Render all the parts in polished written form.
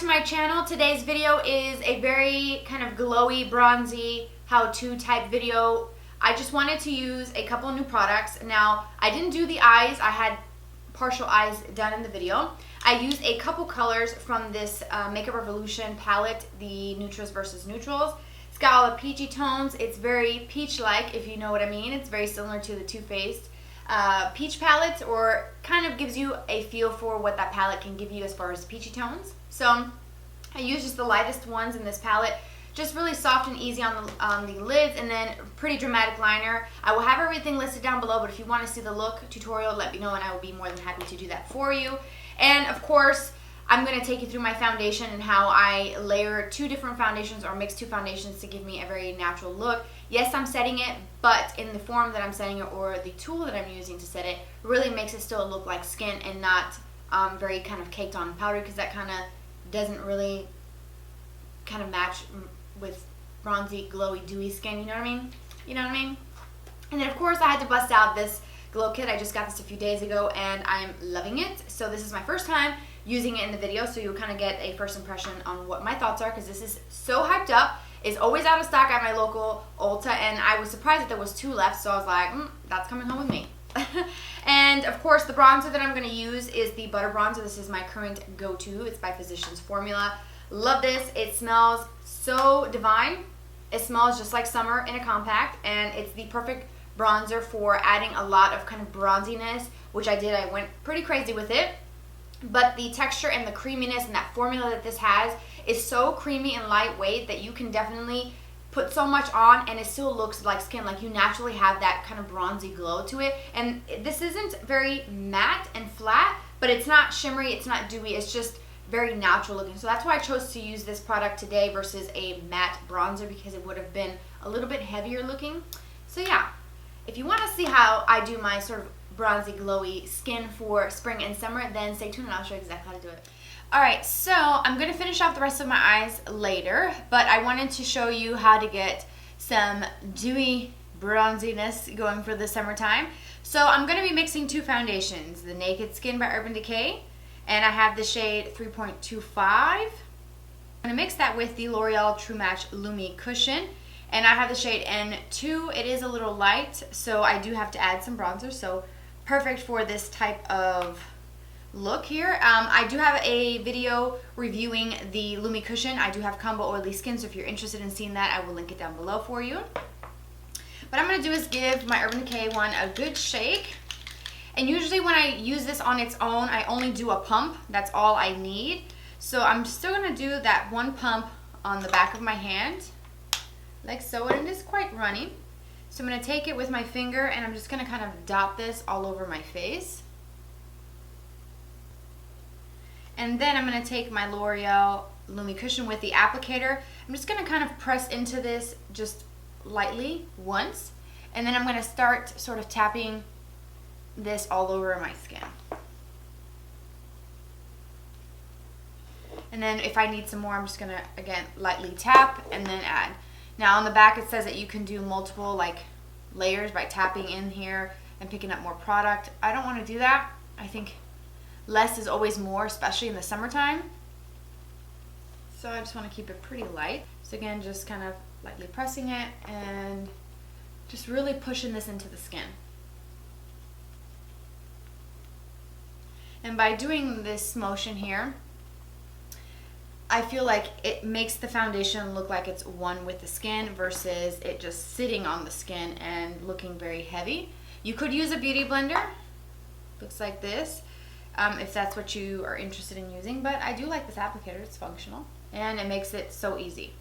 to my channel. Today's video is a very kind of glowy, bronzy, how-to type video. I just wanted to use a couple new products. Now, I didn't do the eyes. I had partial eyes done in the video. I used a couple colors from this Makeup Revolution palette, the New-Trals versus New-Trals. It's got all the peachy tones. It's very peach-like, if you know what I mean. It's very similar to the Too Faced peach palette, or kind of gives you a feel for what that palette can give you as far as peachy tones. So I use just the lightest ones in this palette, just really soft and easy on the lids, and then pretty dramatic liner. I will have everything listed down below, but if you want to see the look tutorial, let me know and I will be more than happy to do that for you. And of course, I'm going to take you through my foundation and how I layer two different foundations or mix two foundations to give me a very natural look. Yes, I'm setting it, but in the form that I'm setting it, or the tool that I'm using to set it, really makes it still look like skin and not very kind of caked on powder, because that kind of doesn't really kind of match with bronzy, glowy, dewy skin, you know what I mean? You know what I mean? And then of course I had to bust out this glow kit. I just got this a few days ago and I'm loving it. So this is my first time using it in the video, so you'll kind of get a first impression on what my thoughts are, because this is so hyped up. It's always out of stock at my local Ulta, and I was surprised that there was 2 left, so I was like, that's coming home with me. And of course the bronzer that I'm going to use is the Butter Bronzer. This is my current go-to. It's by Physicians Formula. Love this. It smells so divine. It smells just like summer in a compact, and it's the perfect bronzer for adding a lot of kind of bronziness, which I did. I went pretty crazy with it. But the texture and the creaminess and that formula that this has is so creamy and lightweight that you can definitely put so much on and it still looks like skin. Like, you naturally have that kind of bronzy glow to it. And this isn't very matte and flat, but it's not shimmery, it's not dewy, it's just very natural looking. So that's why I chose to use this product today versus a matte bronzer, because it would have been a little bit heavier looking. So yeah, if you want to see how I do my sort of bronzy, glowy skin for spring and summer, then stay tuned and I'll show you exactly how to do it. Alright, so I'm going to finish off the rest of my eyes later, but I wanted to show you how to get some dewy bronziness going for the summertime. So I'm going to be mixing 2 foundations, the Naked Skin by Urban Decay, and I have the shade 3.25. I'm going to mix that with the L'Oreal True Match Lumi Cushion, and I have the shade N2. It is a little light, so I do have to add some bronzer, so perfect for this type of look here. I do have a video reviewing the Lumi Cushion. I do have combo oily skin, so if you're interested in seeing that, I will link it down below for you. What I'm going to do is give my Urban Decay one a good shake. And usually when I use this on its own, I only do a pump. That's all I need. So I'm still going to do that 1 pump on the back of my hand, like so, and it is quite runny. So I'm going to take it with my finger and I'm just going to kind of dot this all over my face. And then I'm going to take my L'Oreal Lumi Cushion with the applicator. I'm just going to kind of press into this just lightly once. And then I'm going to start sort of tapping this all over my skin. And then if I need some more, I'm just going to, again, lightly tap and then add. Now on the back it says that you can do multiple like layers by tapping in here and picking up more product. I don't want to do that. I think less is always more, especially in the summertime. So I just want to keep it pretty light. So again, just kind of lightly pressing it and just really pushing this into the skin. And by doing this motion here, I feel like it makes the foundation look like it's one with the skin versus it just sitting on the skin and looking very heavy. You could use a beauty blender, looks like this, if that's what you are interested in using, but I do like this applicator. It's functional and it makes it so easy.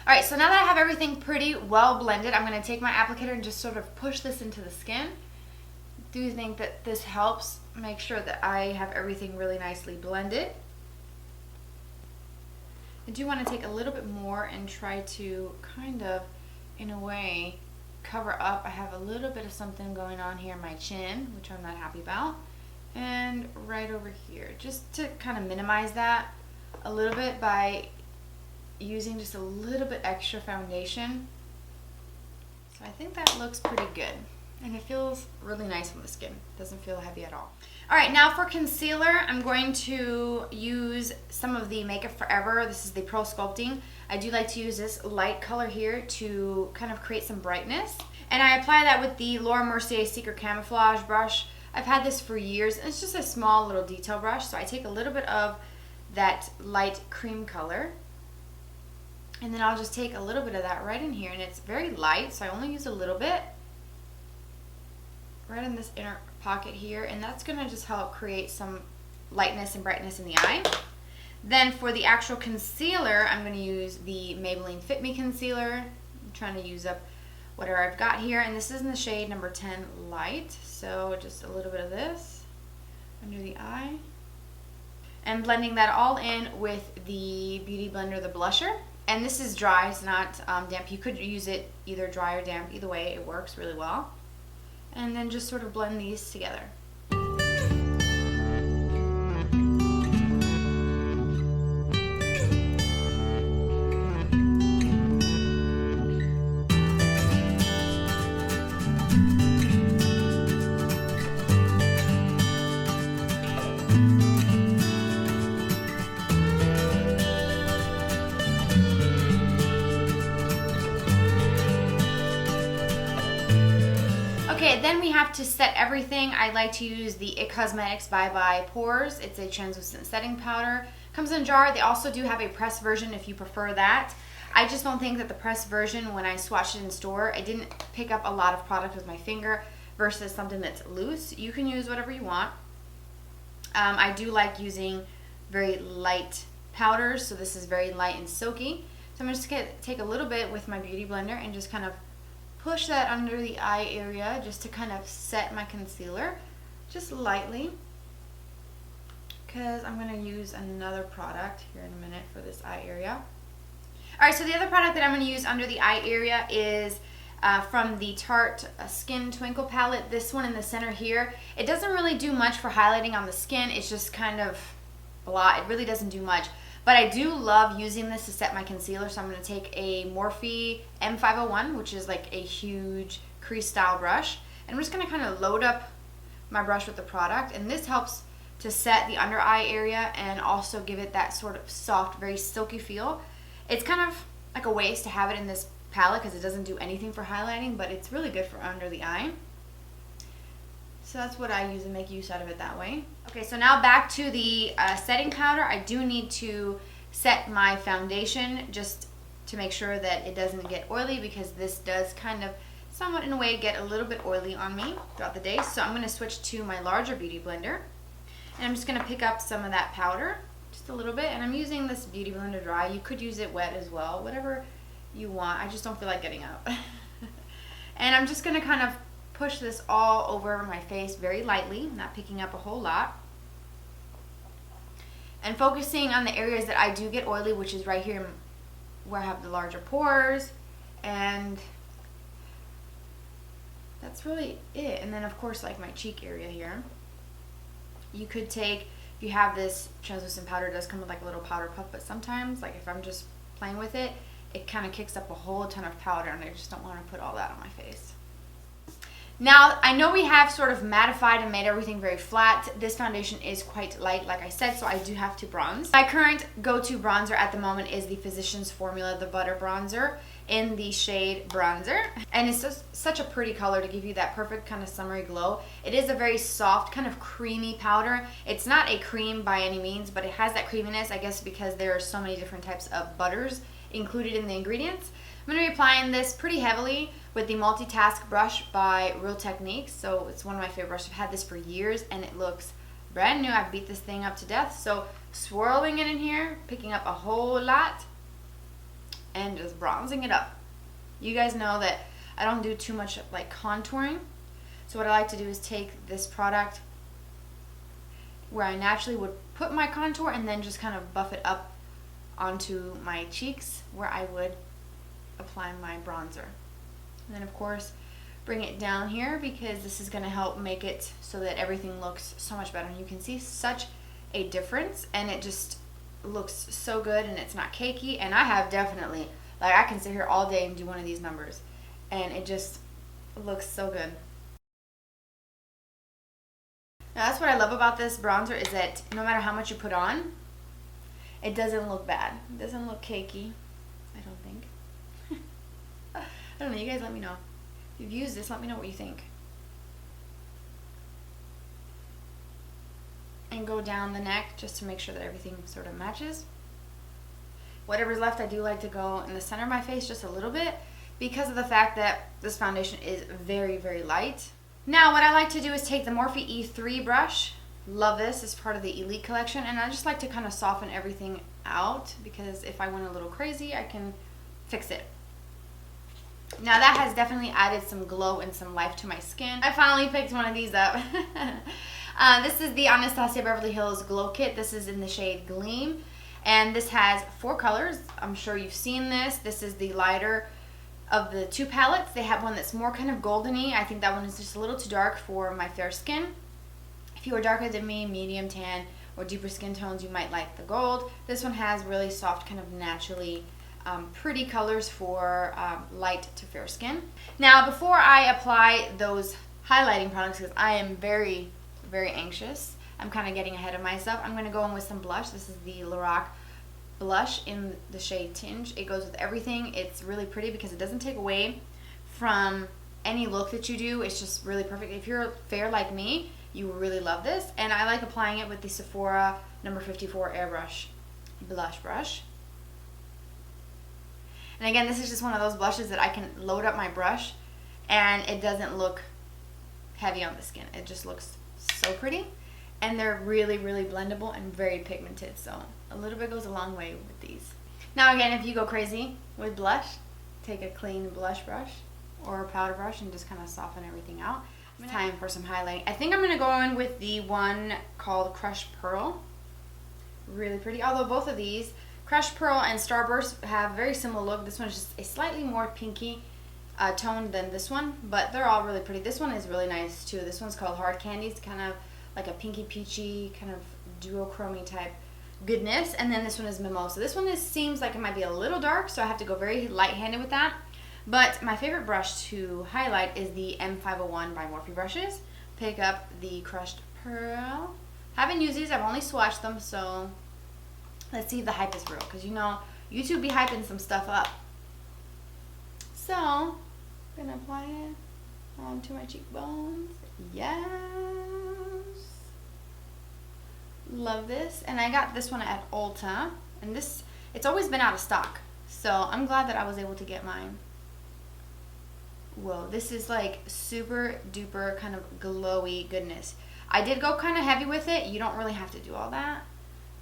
Alright, so now that I have everything pretty well blended, I'm going to take my applicator and just sort of push this into the skin. Do you think that this helps make sure that I have everything really nicely blended? I do want to take a little bit more and try to kind of, in a way, cover up. I have a little bit of something going on here in my chin, which I'm not happy about, and right over here, just to kind of minimize that a little bit by using just a little bit extra foundation. So I think that looks pretty good. And it feels really nice on the skin. Doesn't feel heavy at all. Alright, now for concealer, I'm going to use some of the Makeup Forever. This is the Pro Sculpting. I do like to use this light color here to kind of create some brightness. And I apply that with the Laura Mercier Secret Camouflage brush. I've had this for years, and it's just a small little detail brush. So I take a little bit of that light cream color, and then I'll just take a little bit of that right in here. And it's very light, so I only use a little bit right in this inner pocket here, and that's going to just help create some lightness and brightness in the eye. Then for the actual concealer, I'm going to use the Maybelline Fit Me Concealer. I'm trying to use up whatever I've got here, and this is in the shade number 10 Light. So just a little bit of this under the eye, and blending that all in with the Beauty Blender, the blusher. And this is dry, it's not damp. You could use it either dry or damp. Either way, it works really well. And then just sort of blend these together. Okay, then we have to set everything. I like to use the IT Cosmetics Bye Bye Pores. It's a translucent setting powder. Comes in a jar. They also do have a pressed version if you prefer that. I just don't think that the pressed version, when I swatched it in store, I didn't pick up a lot of product with my finger versus something that's loose. You can use whatever you want. I do like using very light powders, so this is very light and silky. So I'm just going to take a little bit with my Beauty Blender and just kind of push that under the eye area just to kind of set my concealer just lightly, because I'm going to use another product here in a minute for this eye area. Alright, so the other product that I'm going to use under the eye area is from the Tarte Skin Twinkle palette. This one in the center here. It doesn't really do much for highlighting on the skin. It's just kind of blah. It really doesn't do much. But I do love using this to set my concealer, so I'm going to take a Morphe M501, which is like a huge crease style brush, and I'm just going to kind of load up my brush with the product, and this helps to set the under eye area and also give it that sort of soft, very silky feel. It's kind of like a waste to have it in this palette because it doesn't do anything for highlighting, but it's really good for under the eye. So that's what I use and make use out of it that way. Okay, so now back to the setting powder. I do need to set my foundation just to make sure that it doesn't get oily, because this does kind of somewhat in a way get a little bit oily on me throughout the day. So I'm going to switch to my larger Beauty Blender, and I'm just going to pick up some of that powder, just a little bit, and I'm using this Beauty Blender dry. You could use it wet as well, whatever you want. I just don't feel like getting up. And I'm just going to kind of push this all over my face very lightly, not picking up a whole lot, and focusing on the areas that I do get oily, which is right here where I have the larger pores, and that's really it. And then of course, like my cheek area here, you could take, if you have this translucent powder, it does come with like a little powder puff, but sometimes, like if I'm just playing with it, it kind of kicks up a whole ton of powder, and I just don't want to put all that on my face. Now, I know we have sort of mattified and made everything very flat. This foundation is quite light, like I said, so I do have to bronze. My current go-to bronzer at the moment is the Physicians Formula, the Butter Bronzer, in the shade Bronzer. And it's just such a pretty color to give you that perfect kind of summery glow. It is a very soft, kind of creamy powder. It's not a cream by any means, but it has that creaminess, I guess, because there are so many different types of butters included in the ingredients. I'm going to be applying this pretty heavily with the Multitask brush by Real Techniques. So it's one of my favorite brushes. I've had this for years and it looks brand new. I've beat this thing up to death. So swirling it in here, picking up a whole lot, and just bronzing it up. You guys know that I don't do too much like contouring. So what I like to do is take this product where I naturally would put my contour and then just kind of buff it up onto my cheeks where I would apply my bronzer. And then of course bring it down here, because this is going to help make it so that everything looks so much better. And you can see such a difference, and it just looks so good, and it's not cakey. And I have definitely, like, I can sit here all day and do one of these numbers, and it just looks so good. Now, that's what I love about this bronzer is that no matter how much you put on, it doesn't look bad. It doesn't look cakey, I don't think. I don't know, you guys let me know. If you've used this, let me know what you think. And go down the neck just to make sure that everything sort of matches. Whatever's left, I do like to go in the center of my face just a little bit because of the fact that this foundation is very, very light. Now, what I like to do is take the Morphe E3 brush. Love this. It's part of the Elite collection. And I just like to kind of soften everything out because if I went a little crazy, I can fix it. Now, that has definitely added some glow and some life to my skin. I finally picked one of these up. This is the Anastasia Beverly Hills Glow Kit. This is in the shade Gleam. And this has 4 colors. I'm sure you've seen this. This is the lighter of the 2 palettes. They have one that's more kind of goldeny. I think that one is just a little too dark for my fair skin. If you are darker than me, medium tan, or deeper skin tones, you might like the gold. This one has really soft, kind of naturally pretty colors for light to fair skin. Now, before I apply those highlighting products, because I am very, very anxious, I'm kind of getting ahead of myself, I'm going to go in with some blush. This is the LORAC blush in the shade Tinge. It goes with everything. It's really pretty because it doesn't take away from any look that you do. It's just really perfect. If you're fair like me, you will really love this. And I like applying it with the Sephora number 54 airbrush blush brush. And again, this is just one of those blushes that I can load up my brush and it doesn't look heavy on the skin. It just looks so pretty. And they're really, really blendable and very pigmented. So a little bit goes a long way with these. Now again, if you go crazy with blush, take a clean blush brush or a powder brush and just kind of soften everything out. It's time for some highlighting. I think I'm going to go in with the one called Crushed Pearl. Really pretty. Although both of these, Crushed Pearl and Starburst, have a very similar look. This one is just a slightly more pinky tone than this one. But they're all really pretty. This one is really nice too. This one's called Hard Candy. It's kind of like a pinky peachy kind of duochrome type goodness. And then this one is Mimosa. This one seems like it might be a little dark, so I have to go very light-handed with that. But my favorite brush to highlight is the M501 by Morphe Brushes. Pick up the Crushed Pearl. Haven't used these, I've only swatched them, so let's see if the hype is real. Because you know, YouTube be hyping some stuff up. So, I'm going to apply it onto my cheekbones. Yes! Love this. And I got this one at Ulta. And this, it's always been out of stock. So I'm glad that I was able to get mine. Whoa, this is like super duper kind of glowy goodness. I did go kind of heavy with it. You don't really have to do all that.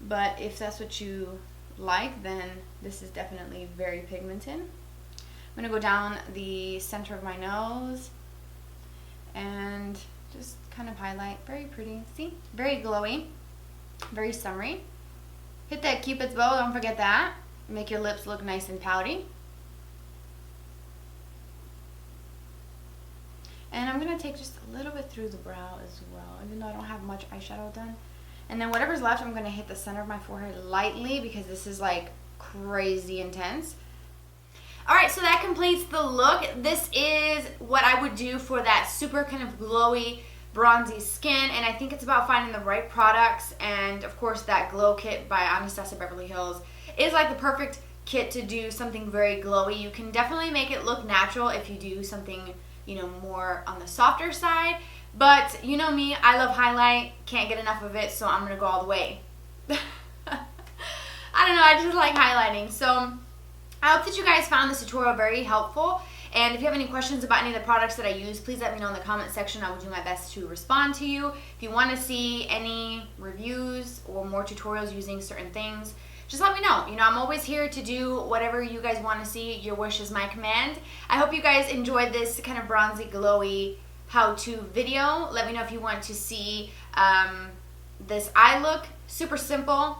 But if that's what you like, then this is definitely very pigmented. I'm going to go down the center of my nose and just kind of highlight. Very pretty. See? Very glowy. Very summery. Hit that Cupid's bow, don't forget that. Make your lips look nice and pouty. And I'm going to take just a little bit through the brow as well, even though I don't have much eyeshadow done. And then whatever's left, I'm going to hit the center of my forehead lightly because this is like crazy intense. Alright, so that completes the look. This is what I would do for that super kind of glowy, bronzy skin, and I think it's about finding the right products. And of course that glow kit by Anastasia Beverly Hills is like the perfect kit to do something very glowy. You can definitely make it look natural if you do something, you know, more on the softer side, but you know me, I love highlight, can't get enough of it, so I'm gonna go all the way. I don't know, I just like highlighting. So I hope that you guys found this tutorial very helpful. And if you have any questions about any of the products that I use, please let me know in the comment section. I will do my best to respond to you. If you want to see any reviews or more tutorials using certain things, just let me know. You know, I'm always here to do whatever you guys want to see. Your wish is my command. I hope you guys enjoyed this kind of bronzy, glowy how-to video. Let me know if you want to see this eye look. Super simple,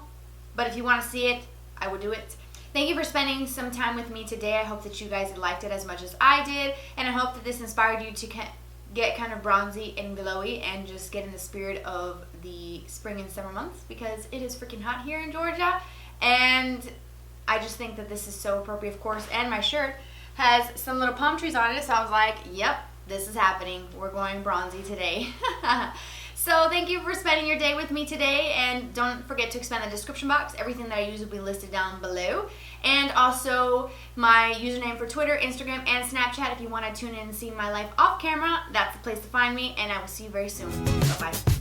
but if you want to see it, I will do it. Thank you for spending some time with me today. I hope that you guys liked it as much as I did, and I hope that this inspired you to get kind of bronzy and glowy and just get in the spirit of the spring and summer months, because it is freaking hot here in Georgia, and I just think that this is so appropriate, of course. And my shirt has some little palm trees on it, so I was like, yep, this is happening. We're going bronzy today. So thank you for spending your day with me today, and don't forget to expand the description box. Everything that I use will be listed down below. And also my username for Twitter, Instagram, and Snapchat. If you want to tune in and see my life off camera, that's the place to find me, and I will see you very soon. Bye-bye.